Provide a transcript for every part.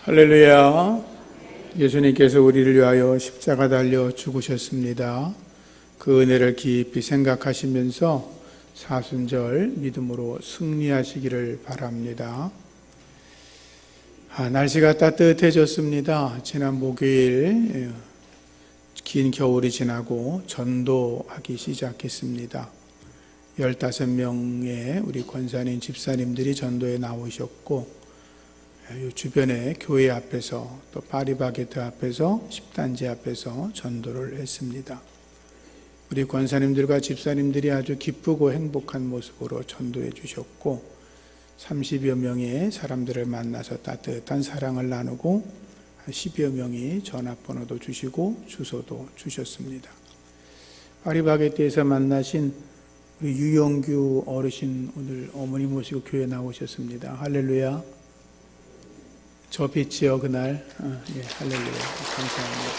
할렐루야. 예수님께서 우리를 위하여 십자가 달려 죽으셨습니다. 그 은혜를 깊이 생각하시면서 사순절 믿음으로 승리하시기를 바랍니다. 날씨가 따뜻해졌습니다. 지난 목요일 긴 겨울이 지나고 전도하기 시작했습니다. 15명의 우리 권사님, 집사님들이 전도에 나오셨고, 이 주변의 교회 앞에서 또 파리바게트 앞에서 10단지 앞에서 전도를 했습니다. 우리 권사님들과 집사님들이 아주 기쁘고 행복한 모습으로 전도해 주셨고, 30여 명의 사람들을 만나서 따뜻한 사랑을 나누고 10여 명이 전화번호도 주시고 주소도 주셨습니다. 파리바게트에서 만나신 우리 유영규 어르신, 오늘 어머니 모시고 교회 나오셨습니다. 할렐루야. 저 빛이요 그날. 할렐루야. 감사합니다.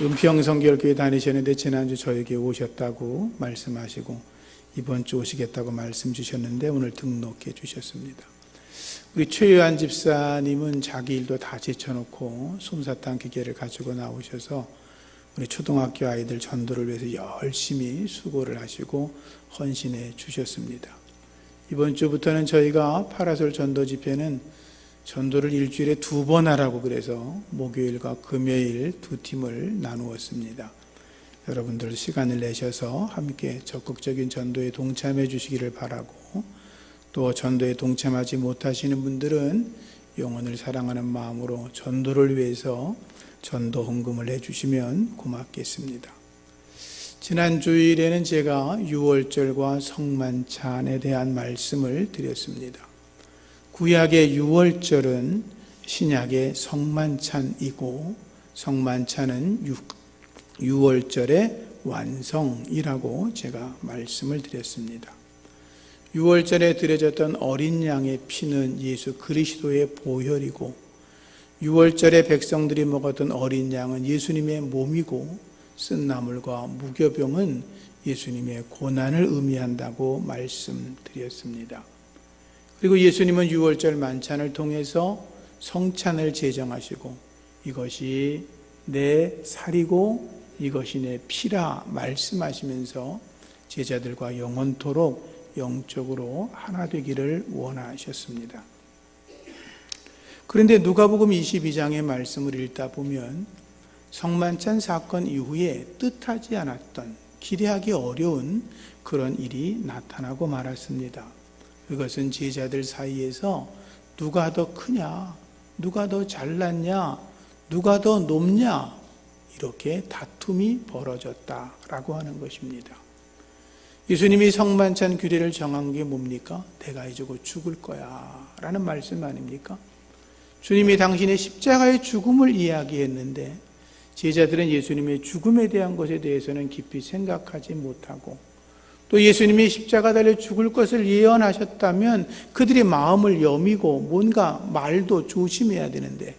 은평성결교회 다니셨는데 지난주 저에게 오셨다고 말씀하시고 이번 주 오시겠다고 말씀 주셨는데 오늘 등록해 주셨습니다. 우리 최요한 집사님은 자기 일도 다 제쳐놓고 솜사탕 기계를 가지고 나오셔서 우리 초등학교 아이들 전도를 위해서 열심히 수고를 하시고 헌신해 주셨습니다. 이번 주부터는 저희가 파라솔 전도 집회는 전도를 일주일에 2번 하라고 그래서 목요일과 금요일 2팀을 나누었습니다. 여러분들 시간을 내셔서 함께 적극적인 전도에 동참해 주시기를 바라고, 또 전도에 동참하지 못하시는 분들은 영혼을 사랑하는 마음으로 전도를 위해서 전도 헌금을 해주시면 고맙겠습니다. 지난 주일에는 제가 유월절과 성만찬에 대한 말씀을 드렸습니다. 구약의 유월절은 신약의 성만찬이고, 성만찬은 유월절의 완성이라고 제가 말씀을 드렸습니다. 유월절에 드려졌던 어린 양의 피는 예수 그리스도의 보혈이고, 유월절에 백성들이 먹었던 어린 양은 예수님의 몸이고, 쓴 나물과 무교병은 예수님의 고난을 의미한다고 말씀드렸습니다. 그리고 예수님은 유월절 만찬을 통해서 성찬을 제정하시고, 이것이 내 살이고 이것이 내 피라 말씀하시면서 제자들과 영원토록 영적으로 하나 되기를 원하셨습니다. 그런데 누가복음 22장의 말씀을 읽다 보면 성만찬 사건 이후에 뜻하지 않았던, 기대하기 어려운 그런 일이 나타나고 말았습니다. 그것은 제자들 사이에서 누가 더 크냐, 누가 더 잘났냐, 누가 더 높냐, 이렇게 다툼이 벌어졌다라고 하는 것입니다. 예수님이 성만찬 규례를 정한 게 뭡니까? 내가 이제 곧 죽을 거야 라는 말씀 아닙니까? 주님이 당신의 십자가의 죽음을 이야기했는데 제자들은 예수님의 죽음에 대한 것에 대해서는 깊이 생각하지 못하고, 또 예수님이 십자가 달려 죽을 것을 예언하셨다면 그들의 마음을 여미고 뭔가 말도 조심해야 되는데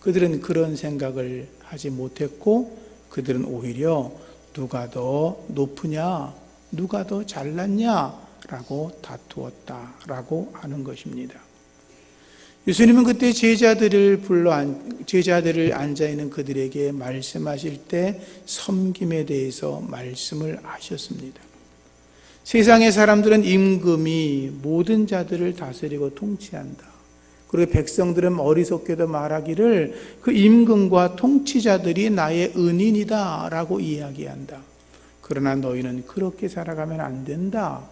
그들은 그런 생각을 하지 못했고, 그들은 오히려 누가 더 높으냐, 누가 더 잘났냐 라고 다투었다라고 하는 것입니다. 예수님은 그때 제자들을 앉아있는 그들에게 말씀하실 때 섬김에 대해서 말씀을 하셨습니다. 세상의 사람들은 임금이 모든 자들을 다스리고 통치한다. 그리고 백성들은 어리석게도 말하기를 그 임금과 통치자들이 나의 은인이다 라고 이야기한다. 그러나 너희는 그렇게 살아가면 안 된다.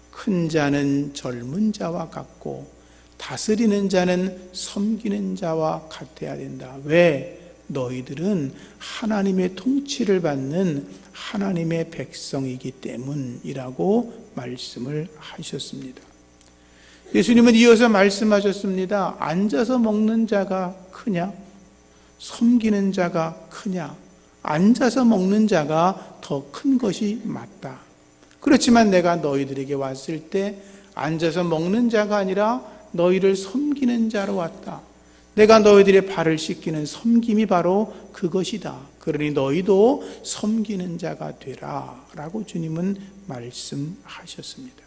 큰 자는 젊은 자와 같고 다스리는 자는 섬기는 자와 같아야 된다. 왜? 너희들은 하나님의 통치를 받는 하나님의 백성이기 때문이라고 말씀을 하셨습니다. 예수님은 이어서 말씀하셨습니다. 앉아서 먹는 자가 크냐? 섬기는 자가 크냐? 앉아서 먹는 자가 더 큰 것이 맞다. 그렇지만 내가 너희들에게 왔을 때 앉아서 먹는 자가 아니라 너희를 섬기는 자로 왔다. 내가 너희들의 발을 씻기는 섬김이 바로 그것이다. 그러니 너희도 섬기는 자가 되라 라고 주님은 말씀하셨습니다.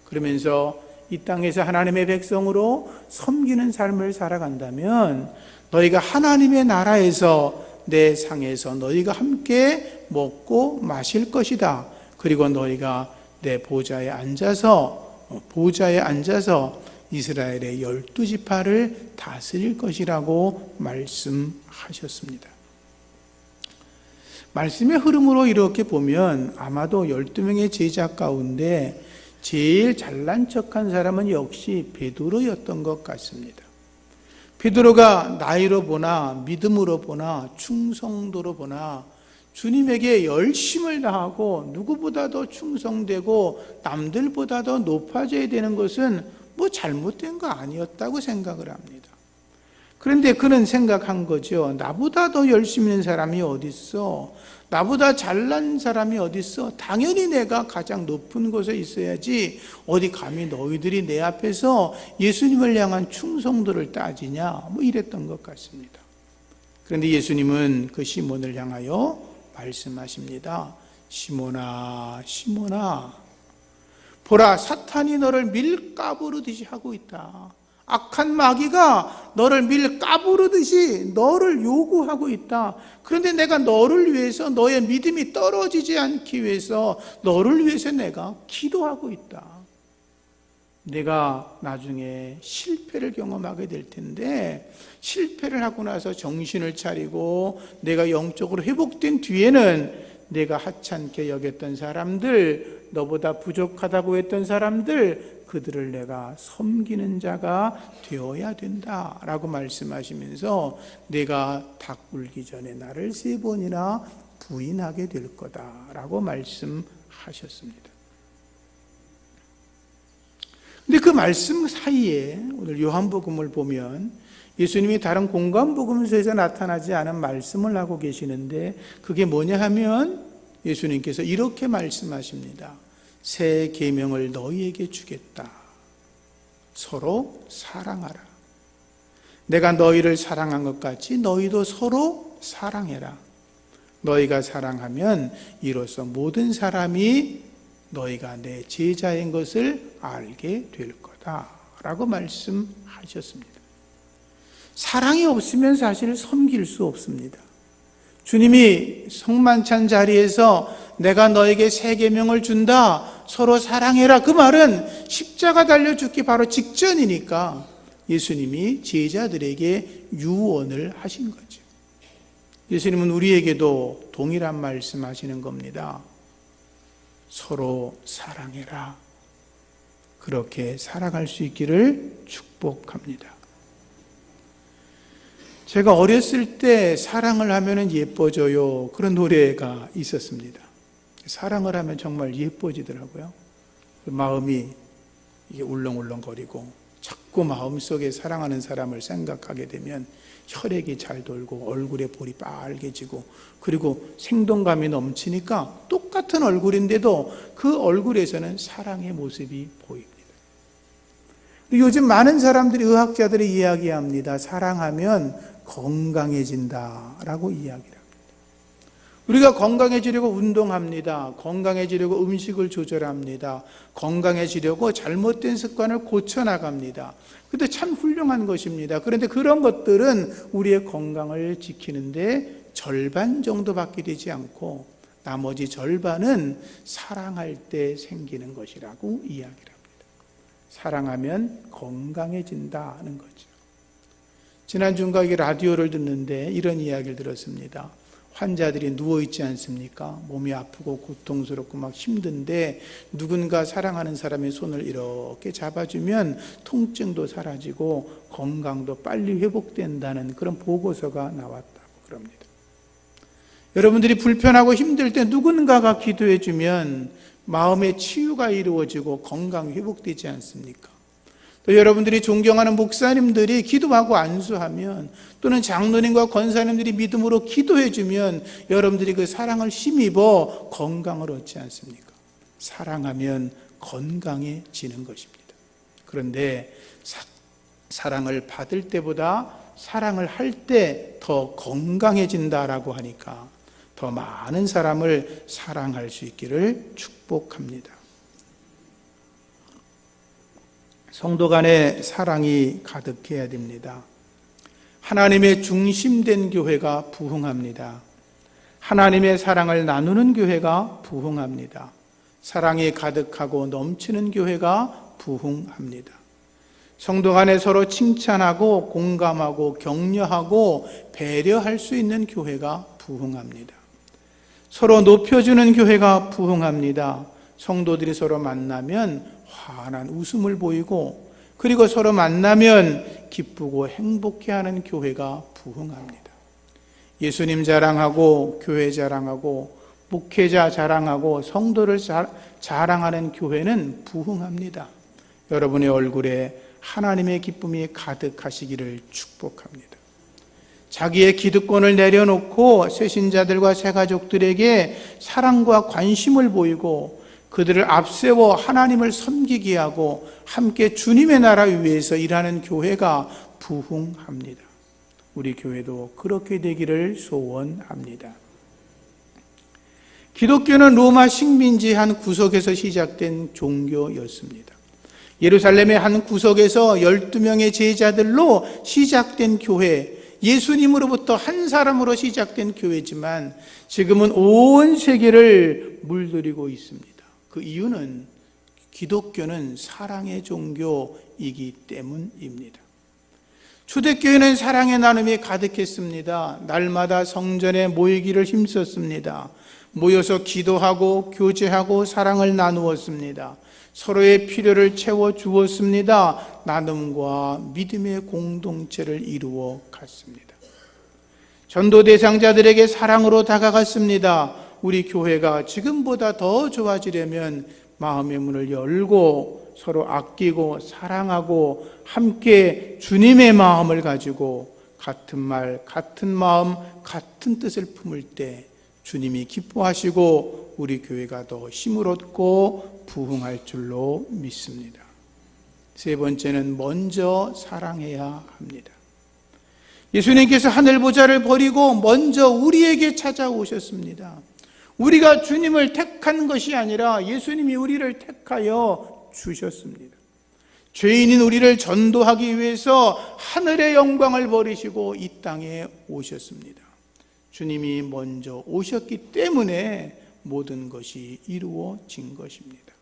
그러면서 이 땅에서 하나님의 백성으로 섬기는 삶을 살아간다면 너희가 하나님의 나라에서 내 상에서 너희가 함께 먹고 마실 것이다. 그리고 너희가 내 보좌에 앉아서 이스라엘의 12지파를 다스릴 것이라고 말씀하셨습니다. 말씀의 흐름으로 이렇게 보면 아마도 12명의 제자 가운데 제일 잘난 척한 사람은 역시 베드로였던 것 같습니다. 베드로가 나이로 보나 믿음으로 보나 충성도로 보나 주님에게 열심을 다하고 누구보다도 충성되고 남들보다도 높아져야 되는 것은 뭐 잘못된 거 아니었다고 생각을 합니다. 그런데 그는 생각한 거죠. 나보다 더 열심히 있는 사람이 어디 있어? 나보다 잘난 사람이 어디 있어? 당연히 내가 가장 높은 곳에 있어야지. 어디 감히 너희들이 내 앞에서 예수님을 향한 충성도를 따지냐? 뭐 이랬던 것 같습니다. 그런데 예수님은 그 시몬을 향하여 말씀하십니다. 시몬아, 시몬아, 보라, 사탄이 너를 밀가부르듯이 하고 있다. 악한 마귀가 너를 밀가부르듯이 너를 요구하고 있다. 그런데 내가 너를 위해서, 너의 믿음이 떨어지지 않기 위해서 너를 위해서 내가 기도하고 있다. 내가 나중에 실패를 경험하게 될 텐데 실패를 하고 나서 정신을 차리고 내가 영적으로 회복된 뒤에는 내가 하찮게 여겼던 사람들, 너보다 부족하다고 했던 사람들, 그들을 내가 섬기는 자가 되어야 된다라고 말씀하시면서 내가 닭 울기 전에 나를 3번이나 부인하게 될 거다라고 말씀하셨습니다. 근데 그 말씀 사이에 오늘 요한복음을 보면 예수님이 다른 공관복음서에서 나타나지 않은 말씀을 하고 계시는데 그게 뭐냐 하면 예수님께서 이렇게 말씀하십니다. 새 계명을 너희에게 주겠다. 서로 사랑하라. 내가 너희를 사랑한 것 같이 너희도 서로 사랑해라. 너희가 사랑하면 이로써 모든 사람이 너희가 내 제자인 것을 알게 될 거다라고 말씀하셨습니다. 사랑이 없으면 사실 섬길 수 없습니다. 주님이 성만찬 자리에서 내가 너에게 새 계명을 준다. 서로 사랑해라. 그 말은 십자가 달려 죽기 바로 직전이니까 예수님이 제자들에게 유언을 하신 거죠. 예수님은 우리에게도 동일한 말씀하시는 겁니다. 서로 사랑해라. 그렇게 살아갈 수 있기를 축복합니다. 제가 어렸을 때 사랑을 하면 예뻐져요. 그런 노래가 있었습니다. 사랑을 하면 정말 예뻐지더라고요. 마음이 이게 울렁울렁거리고 자꾸 마음속에 사랑하는 사람을 생각하게 되면 혈액이 잘 돌고 얼굴에 볼이 빨개지고 그리고 생동감이 넘치니까 똑같은 얼굴인데도 그 얼굴에서는 사랑의 모습이 보입니다. 요즘 많은 사람들이 의학자들이 이야기합니다. 사랑하면 건강해진다라고 이야기를 합니다. 우리가 건강해지려고 운동합니다. 건강해지려고 음식을 조절합니다. 건강해지려고 잘못된 습관을 고쳐나갑니다. 그런데 참 훌륭한 것입니다. 그런데 그런 것들은 우리의 건강을 지키는데 절반 정도밖에 되지 않고 나머지 절반은 사랑할 때 생기는 것이라고 이야기를 합니다. 사랑하면 건강해진다는 거죠. 지난 주인가 라디오를 듣는데 이런 이야기를 들었습니다. 환자들이 누워있지 않습니까? 몸이 아프고 고통스럽고 막 힘든데 누군가 사랑하는 사람의 손을 이렇게 잡아주면 통증도 사라지고 건강도 빨리 회복된다는 그런 보고서가 나왔다고 그럽니다. 여러분들이 불편하고 힘들 때 누군가가 기도해 주면 마음의 치유가 이루어지고 건강이 회복되지 않습니까? 또 여러분들이 존경하는 목사님들이 기도하고 안수하면 또는 장로님과 권사님들이 믿음으로 기도해 주면 여러분들이 그 사랑을 힘입어 건강을 얻지 않습니까? 사랑하면 건강해지는 것입니다. 그런데 사랑을 받을 때보다 사랑을 할 때 더 건강해진다라고 하니까 더 많은 사람을 사랑할 수 있기를 축복합니다. 성도 간의 사랑이 가득해야 됩니다. 하나님의 중심된 교회가 부흥합니다. 하나님의 사랑을 나누는 교회가 부흥합니다. 사랑이 가득하고 넘치는 교회가 부흥합니다. 성도 간에 서로 칭찬하고 공감하고 격려하고 배려할 수 있는 교회가 부흥합니다. 서로 높여주는 교회가 부흥합니다. 성도들이 서로 만나면 환한 웃음을 보이고, 그리고 서로 만나면 기쁘고 행복해하는 교회가 부흥합니다. 예수님 자랑하고 교회 자랑하고 목회자 자랑하고 성도를 자랑하는 교회는 부흥합니다. 여러분의 얼굴에 하나님의 기쁨이 가득하시기를 축복합니다. 자기의 기득권을 내려놓고 새신자들과 새가족들에게 사랑과 관심을 보이고 그들을 앞세워 하나님을 섬기게 하고 함께 주님의 나라 위해서 일하는 교회가 부흥합니다. 우리 교회도 그렇게 되기를 소원합니다. 기독교는 로마 식민지 한 구석에서 시작된 종교였습니다. 예루살렘의 한 구석에서 12명의 제자들로 시작된 교회, 예수님으로부터 한 사람으로 시작된 교회지만 지금은 온 세계를 물들이고 있습니다. 그 이유는 기독교는 사랑의 종교이기 때문입니다. 초대교회는 사랑의 나눔이 가득했습니다. 날마다 성전에 모이기를 힘썼습니다. 모여서 기도하고 교제하고 사랑을 나누었습니다. 서로의 필요를 채워주었습니다. 나눔과 믿음의 공동체를 이루어 갔습니다. 전도 대상자들에게 사랑으로 다가갔습니다. 우리 교회가 지금보다 더 좋아지려면 마음의 문을 열고 서로 아끼고 사랑하고 함께 주님의 마음을 가지고 같은 말, 같은 마음, 같은 뜻을 품을 때 주님이 기뻐하시고 우리 교회가 더 힘을 얻고 부흥할 줄로 믿습니다. 세 번째는 먼저 사랑해야 합니다. 예수님께서 하늘 보좌를 버리고 먼저 우리에게 찾아오셨습니다. 우리가 주님을 택한 것이 아니라 예수님이 우리를 택하여 주셨습니다. 죄인인 우리를 전도하기 위해서 하늘의 영광을 버리시고 이 땅에 오셨습니다. 주님이 먼저 오셨기 때문에 모든 것이 이루어진 것입니다.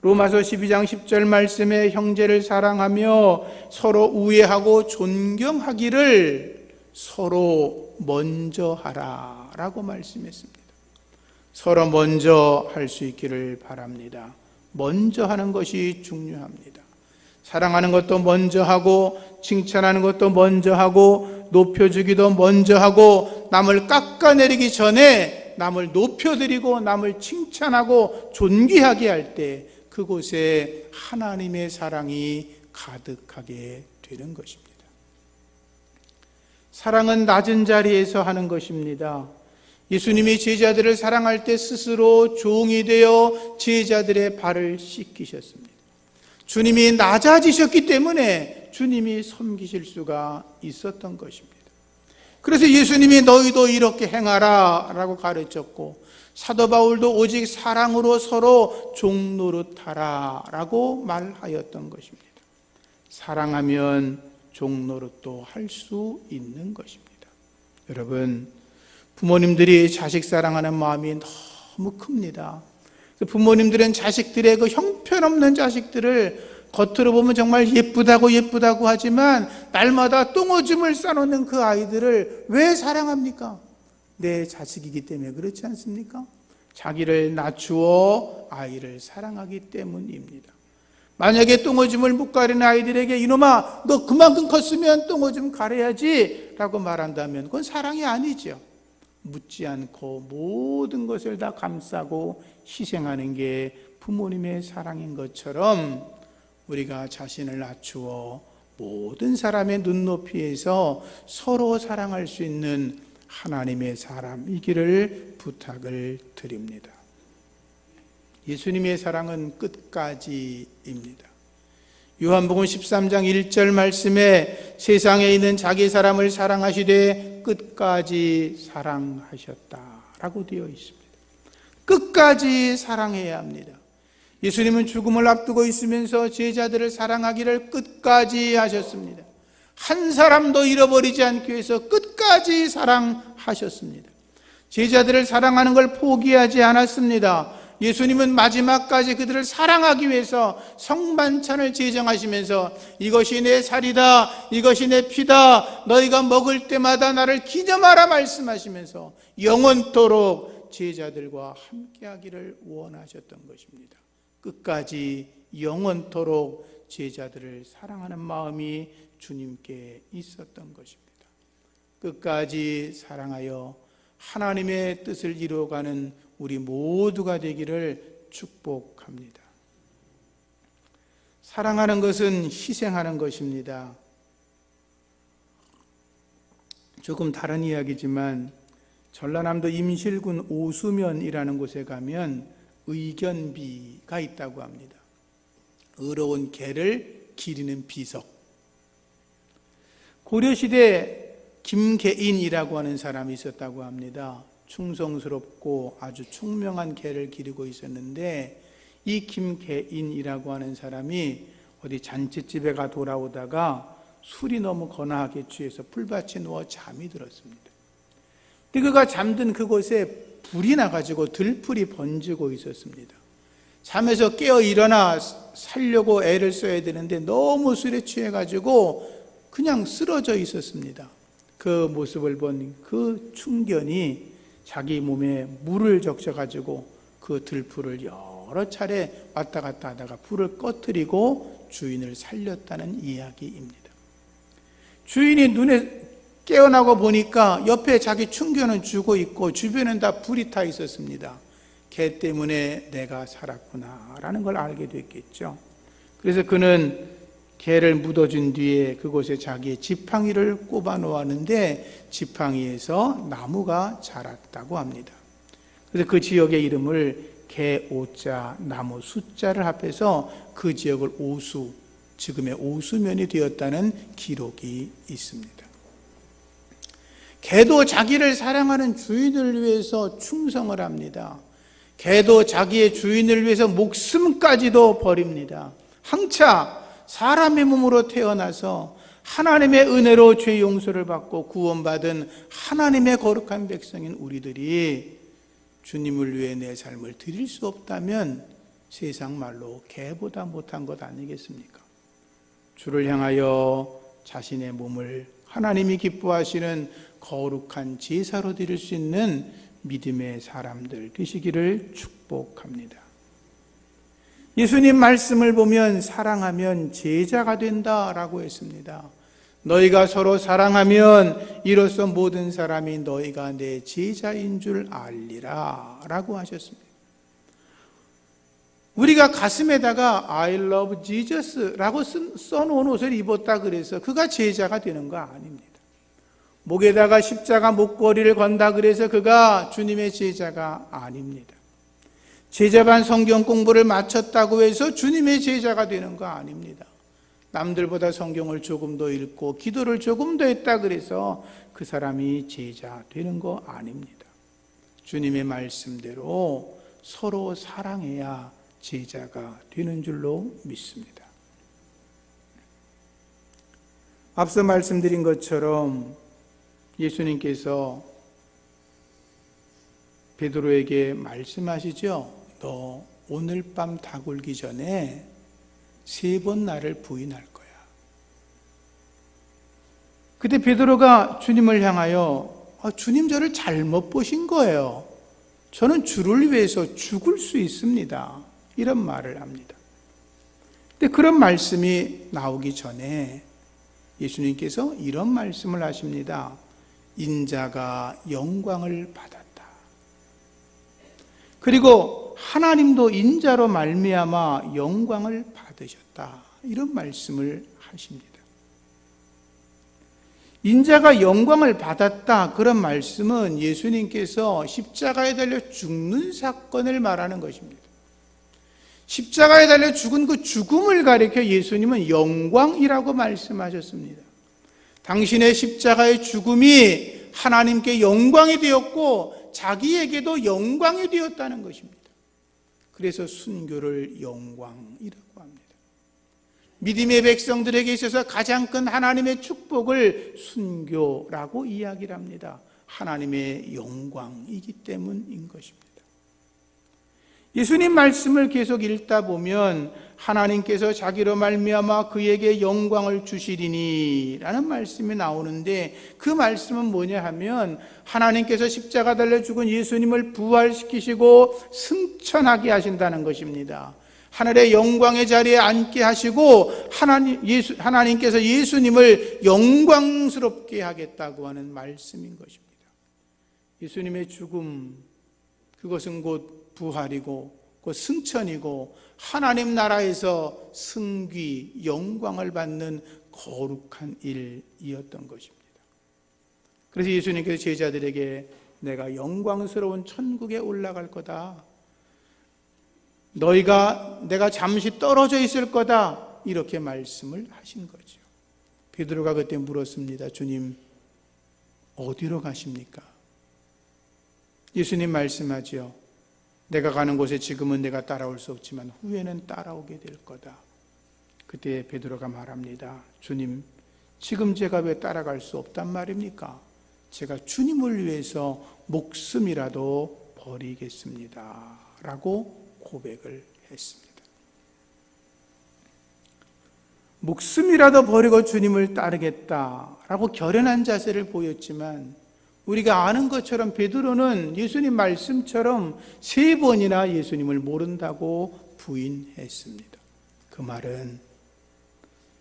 로마서 12장 10절 말씀에 형제를 사랑하며 서로 우애하고 존경하기를 서로 먼저 하라 라고 말씀했습니다. 서로 먼저 할 수 있기를 바랍니다. 먼저 하는 것이 중요합니다. 사랑하는 것도 먼저 하고 칭찬하는 것도 먼저 하고 높여주기도 먼저 하고 남을 깎아내리기 전에 남을 높여드리고 남을 칭찬하고 존귀하게 할 때 그곳에 하나님의 사랑이 가득하게 되는 것입니다. 사랑은 낮은 자리에서 하는 것입니다. 예수님이 제자들을 사랑할 때 스스로 종이 되어 제자들의 발을 씻기셨습니다. 주님이 낮아지셨기 때문에 주님이 섬기실 수가 있었던 것입니다. 그래서 예수님이 너희도 이렇게 행하라 라고 가르쳤고 사도 바울도 오직 사랑으로 서로 종노릇하라 라고 말하였던 것입니다. 사랑하면 종노릇도 할 수 있는 것입니다. 여러분, 부모님들이 자식 사랑하는 마음이 너무 큽니다. 부모님들은 자식들의 그 형편없는 자식들을 겉으로 보면 정말 예쁘다고 하지만 날마다 똥오줌을 싸놓는 그 아이들을 왜 사랑합니까? 내 자식이기 때문에 그렇지 않습니까? 자기를 낮추어 아이를 사랑하기 때문입니다. 만약에 똥오줌을 못 가리는 아이들에게 이놈아 너 그만큼 컸으면 똥오줌 가려야지 라고 말한다면 그건 사랑이 아니죠. 묻지 않고 모든 것을 다 감싸고 희생하는 게 부모님의 사랑인 것처럼 우리가 자신을 낮추어 모든 사람의 눈높이에서 서로 사랑할 수 있는 하나님의 사람이기를 부탁을 드립니다. 예수님의 사랑은 끝까지입니다. 요한복음 13장 1절 말씀에 세상에 있는 자기 사람을 사랑하시되 끝까지 사랑하셨다라고 되어 있습니다. 끝까지 사랑해야 합니다. 예수님은 죽음을 앞두고 있으면서 제자들을 사랑하기를 끝까지 하셨습니다. 한 사람도 잃어버리지 않기 위해서 끝까지 사랑하셨습니다. 제자들을 사랑하는 걸 포기하지 않았습니다. 예수님은 마지막까지 그들을 사랑하기 위해서 성만찬을 제정하시면서 이것이 내 살이다, 이것이 내 피다, 너희가 먹을 때마다 나를 기념하라 말씀하시면서 영원토록 제자들과 함께하기를 원하셨던 것입니다. 끝까지 영원토록 제자들을 사랑하는 마음이 주님께 있었던 것입니다. 끝까지 사랑하여 하나님의 뜻을 이루어가는 우리 모두가 되기를 축복합니다. 사랑하는 것은 희생하는 것입니다. 조금 다른 이야기지만 전라남도 임실군 오수면이라는 곳에 가면 의견비가 있다고 합니다. 의로운 개를 기리는 비석. 고려시대 김계인이라고 하는 사람이 있었다고 합니다. 충성스럽고 아주 총명한 개를 기르고 있었는데 이 김계인이라고 하는 사람이 어디 잔치집에 가 돌아오다가 술이 너무 거나하게 취해서 풀밭에 누워 잠이 들었습니다. 근데 그가 잠든 그곳에 불이 나가지고 들풀이 번지고 있었습니다. 잠에서 깨어 일어나 살려고 애를 써야 되는데 너무 술에 취해가지고 그냥 쓰러져 있었습니다. 그 모습을 본 그 충견이 자기 몸에 물을 적셔가지고 그 들풀을 여러 차례 왔다 갔다 하다가 불을 꺼뜨리고 주인을 살렸다는 이야기입니다. 주인이 눈에 깨어나고 보니까 옆에 자기 충견은 죽어 있고 주변엔 다 불이 타 있었습니다. 개 때문에 내가 살았구나 라는 걸 알게 됐겠죠. 그래서 그는 개를 묻어준 뒤에 그곳에 자기의 지팡이를 꼽아 놓았는데 지팡이에서 나무가 자랐다고 합니다. 그래서 그 지역의 이름을 개오자 나무 숫자를 합해서 그 지역을 오수, 지금의 오수면이 되었다는 기록이 있습니다. 개도 자기를 사랑하는 주인을 위해서 충성을 합니다. 개도 자기의 주인을 위해서 목숨까지도 버립니다. 항차 사람의 몸으로 태어나서 하나님의 은혜로 죄 용서를 받고 구원받은 하나님의 거룩한 백성인 우리들이 주님을 위해 내 삶을 드릴 수 없다면 세상 말로 개보다 못한 것 아니겠습니까? 주를 향하여 자신의 몸을 하나님이 기뻐하시는 거룩한 제사로 드릴 수 있는 믿음의 사람들 되시기를 축복합니다. 예수님 말씀을 보면 사랑하면 제자가 된다라고 했습니다. 너희가 서로 사랑하면 이로써 모든 사람이 너희가 내 제자인 줄 알리라 라고 하셨습니다. 우리가 가슴에다가 I love Jesus 라고 써놓은 옷을 입었다 그래서 그가 제자가 되는 거 아닙니다. 목에다가 십자가 목걸이를 건다 그래서 그가 주님의 제자가 아닙니다. 제자반 성경 공부를 마쳤다고 해서 주님의 제자가 되는 거 아닙니다. 남들보다 성경을 조금 더 읽고 기도를 조금 더 했다 그래서 그 사람이 제자 되는 거 아닙니다. 주님의 말씀대로 서로 사랑해야 제자가 되는 줄로 믿습니다. 앞서 말씀드린 것처럼 예수님께서 베드로에게 말씀하시죠. 너 오늘 밤 다굴기 전에 3번 나를 부인할 거야. 그때 베드로가 주님을 향하여 주님 저를 잘못 보신 거예요. 저는 주를 위해서 죽을 수 있습니다. 이런 말을 합니다. 근데 그런 말씀이 나오기 전에 예수님께서 이런 말씀을 하십니다. 인자가 영광을 받았다. 그리고 하나님도 인자로 말미암아 영광을 받으셨다. 이런 말씀을 하십니다. 인자가 영광을 받았다. 그런 말씀은 예수님께서 십자가에 달려 죽는 사건을 말하는 것입니다. 십자가에 달려 죽은 그 죽음을 가리켜 예수님은 영광이라고 말씀하셨습니다. 당신의 십자가의 죽음이 하나님께 영광이 되었고 자기에게도 영광이 되었다는 것입니다. 그래서 순교를 영광이라고 합니다. 믿음의 백성들에게 있어서 가장 큰 하나님의 축복을 순교라고 이야기를 합니다. 하나님의 영광이기 때문인 것입니다. 예수님 말씀을 계속 읽다 보면 하나님께서 자기로 말미암아 그에게 영광을 주시리니 라는 말씀이 나오는데, 그 말씀은 뭐냐 하면 하나님께서 십자가 달려 죽은 예수님을 부활시키시고 승천하게 하신다는 것입니다. 하늘의 영광의 자리에 앉게 하시고 하나님께서 예수님을 영광스럽게 하겠다고 하는 말씀인 것입니다. 예수님의 죽음, 그것은 곧 부활이고 곧 승천이고 하나님 나라에서 승귀, 영광을 받는 거룩한 일이었던 것입니다. 그래서 예수님께서 제자들에게 내가 영광스러운 천국에 올라갈 거다, 내가 잠시 떨어져 있을 거다, 이렇게 말씀을 하신 거죠. 베드로가 그때 물었습니다. 주님, 어디로 가십니까? 예수님 말씀하죠. 내가 가는 곳에 지금은 내가 따라올 수 없지만 후에는 따라오게 될 거다. 그때 베드로가 말합니다. 주님, 지금 제가 왜 따라갈 수 없단 말입니까? 제가 주님을 위해서 목숨이라도 버리겠습니다 라고 고백을 했습니다. 목숨이라도 버리고 주님을 따르겠다라고 결연한 자세를 보였지만, 우리가 아는 것처럼 베드로는 예수님 말씀처럼 3번이나 예수님을 모른다고 부인했습니다. 그 말은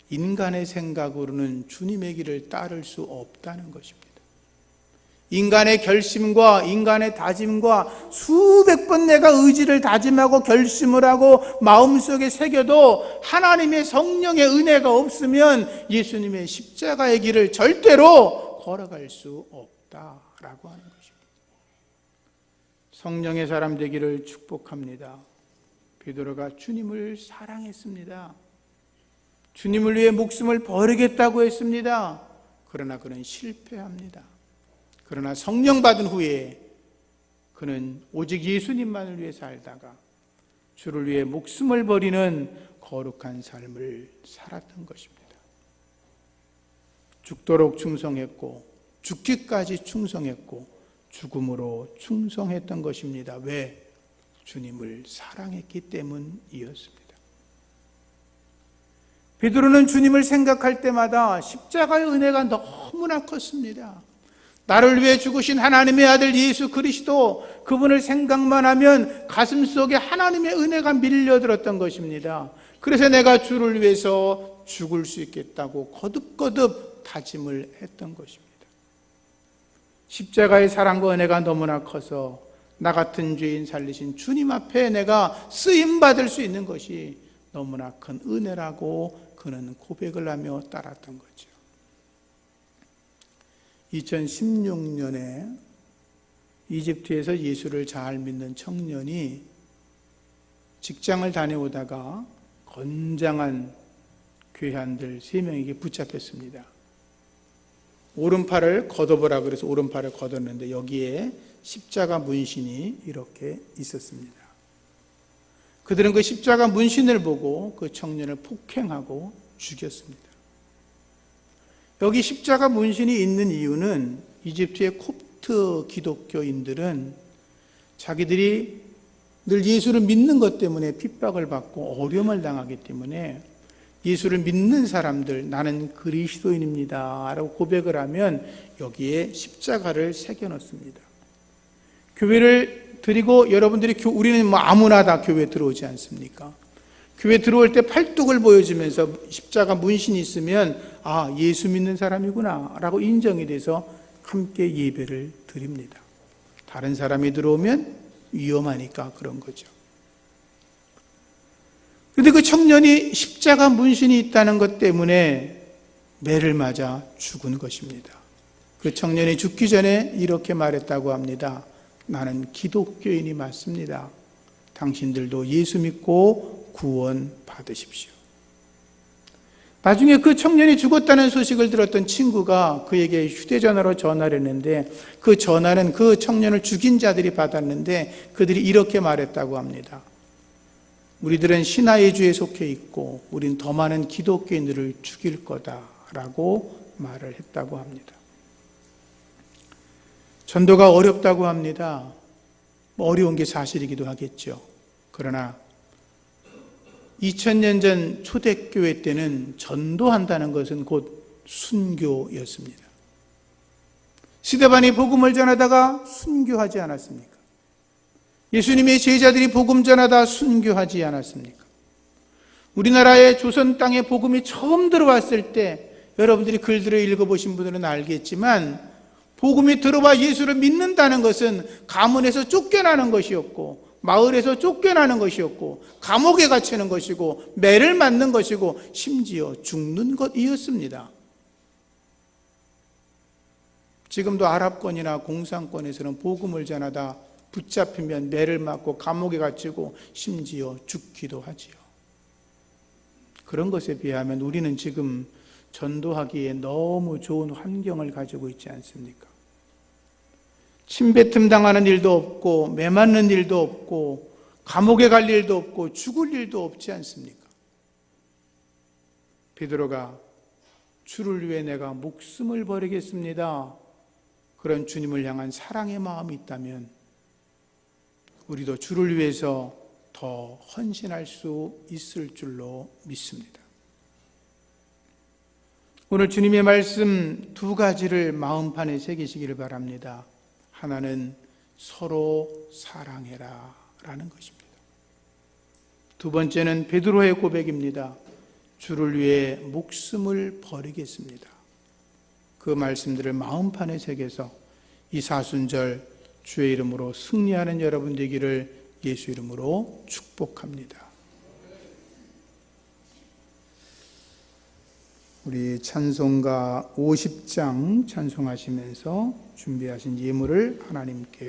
인간의 생각으로는 주님의 길을 따를 수 없다는 것입니다. 인간의 결심과 인간의 다짐과 수백 번 내가 의지를 다짐하고 결심을 하고 마음속에 새겨도 하나님의 성령의 은혜가 없으면 예수님의 십자가의 길을 절대로 걸어갈 수 없다라고 하는 것입니다. 성령의 사람 되기를 축복합니다. 베드로가 주님을 사랑했습니다. 주님을 위해 목숨을 버리겠다고 했습니다. 그러나 그는 실패합니다. 그러나 성령 받은 후에 그는 오직 예수님만을 위해 살다가 주를 위해 목숨을 버리는 거룩한 삶을 살았던 것입니다. 죽도록 충성했고 죽기까지 충성했고 죽음으로 충성했던 것입니다. 왜? 주님을 사랑했기 때문이었습니다. 베드로는 주님을 생각할 때마다 십자가의 은혜가 너무나 컸습니다. 나를 위해 죽으신 하나님의 아들 예수 그리스도, 그분을 생각만 하면 가슴속에 하나님의 은혜가 밀려들었던 것입니다. 그래서 내가 주를 위해서 죽을 수 있겠다고 거듭거듭 다짐을 했던 것입니다. 십자가의 사랑과 은혜가 너무나 커서 나 같은 죄인 살리신 주님 앞에 내가 쓰임받을 수 있는 것이 너무나 큰 은혜라고 그는 고백을 하며 따랐던 거죠. 2016년에 이집트에서 예수를 잘 믿는 청년이 직장을 다녀오다가 건장한 괴한들 3명에게 붙잡혔습니다. 오른팔을 걷어보라 그래서 오른팔을 걷었는데 여기에 십자가 문신이 이렇게 있었습니다. 그들은 그 십자가 문신을 보고 그 청년을 폭행하고 죽였습니다. 여기 십자가 문신이 있는 이유는 이집트의 콥트 기독교인들은 자기들이 늘 예수를 믿는 것 때문에 핍박을 받고 어려움을 당하기 때문에 예수를 믿는 사람들, 나는 그리스도인입니다 라고 고백을 하면 여기에 십자가를 새겨놓습니다. 교회를 드리고 여러분들이 우리는 아무나 다 교회에 들어오지 않습니까? 교회 들어올 때 팔뚝을 보여주면서 십자가 문신이 있으면 예수 믿는 사람이구나 라고 인정이 돼서 함께 예배를 드립니다. 다른 사람이 들어오면 위험하니까 그런 거죠. 그런데 그 청년이 십자가 문신이 있다는 것 때문에 매를 맞아 죽은 것입니다. 그 청년이 죽기 전에 이렇게 말했다고 합니다. 나는 기독교인이 맞습니다. 당신들도 예수 믿고 구원 받으십시오. 나중에 그 청년이 죽었다는 소식을 들었던 친구가 그에게 휴대전화로 전화를 했는데 그 전화는 그 청년을 죽인 자들이 받았는데 그들이 이렇게 말했다고 합니다. 우리들은 신하의 주에 속해 있고 우린 더 많은 기독교인들을 죽일 거다라고 말을 했다고 합니다. 전도가 어렵다고 합니다. 어려운 게 사실이기도 하겠죠. 그러나 2000년 전 초대교회 때는 전도한다는 것은 곧 순교였습니다. 스데반이 복음을 전하다가 순교하지 않았습니까? 예수님의 제자들이 복음 전하다 순교하지 않았습니까? 우리나라의 조선 땅에 복음이 처음 들어왔을 때 여러분들이 글들을 읽어보신 분들은 알겠지만 복음이 들어와 예수를 믿는다는 것은 가문에서 쫓겨나는 것이었고 마을에서 쫓겨나는 것이었고 감옥에 갇히는 것이고 매를 맞는 것이고 심지어 죽는 것이었습니다. 지금도 아랍권이나 공산권에서는 복음을 전하다 붙잡히면 매를 맞고 감옥에 갇히고 심지어 죽기도 하지요. 그런 것에 비하면 우리는 지금 전도하기에 너무 좋은 환경을 가지고 있지 않습니까? 침뱉음 당하는 일도 없고 매 맞는 일도 없고 감옥에 갈 일도 없고 죽을 일도 없지 않습니까? 베드로가 주를 위해 내가 목숨을 버리겠습니다. 그런 주님을 향한 사랑의 마음이 있다면 우리도 주를 위해서 더 헌신할 수 있을 줄로 믿습니다. 오늘 주님의 말씀 두 가지를 마음판에 새기시기를 바랍니다. 하나는 서로 사랑해라 라는 것입니다. 두 번째는 베드로의 고백입니다. 주를 위해 목숨을 버리겠습니다. 그 말씀들을 마음판에 새겨서 이 사순절 주의 이름으로 승리하는 여러분 되기를 예수 이름으로 축복합니다. 우리 찬송가 50장 찬송하시면서 준비하신 예물을 하나님께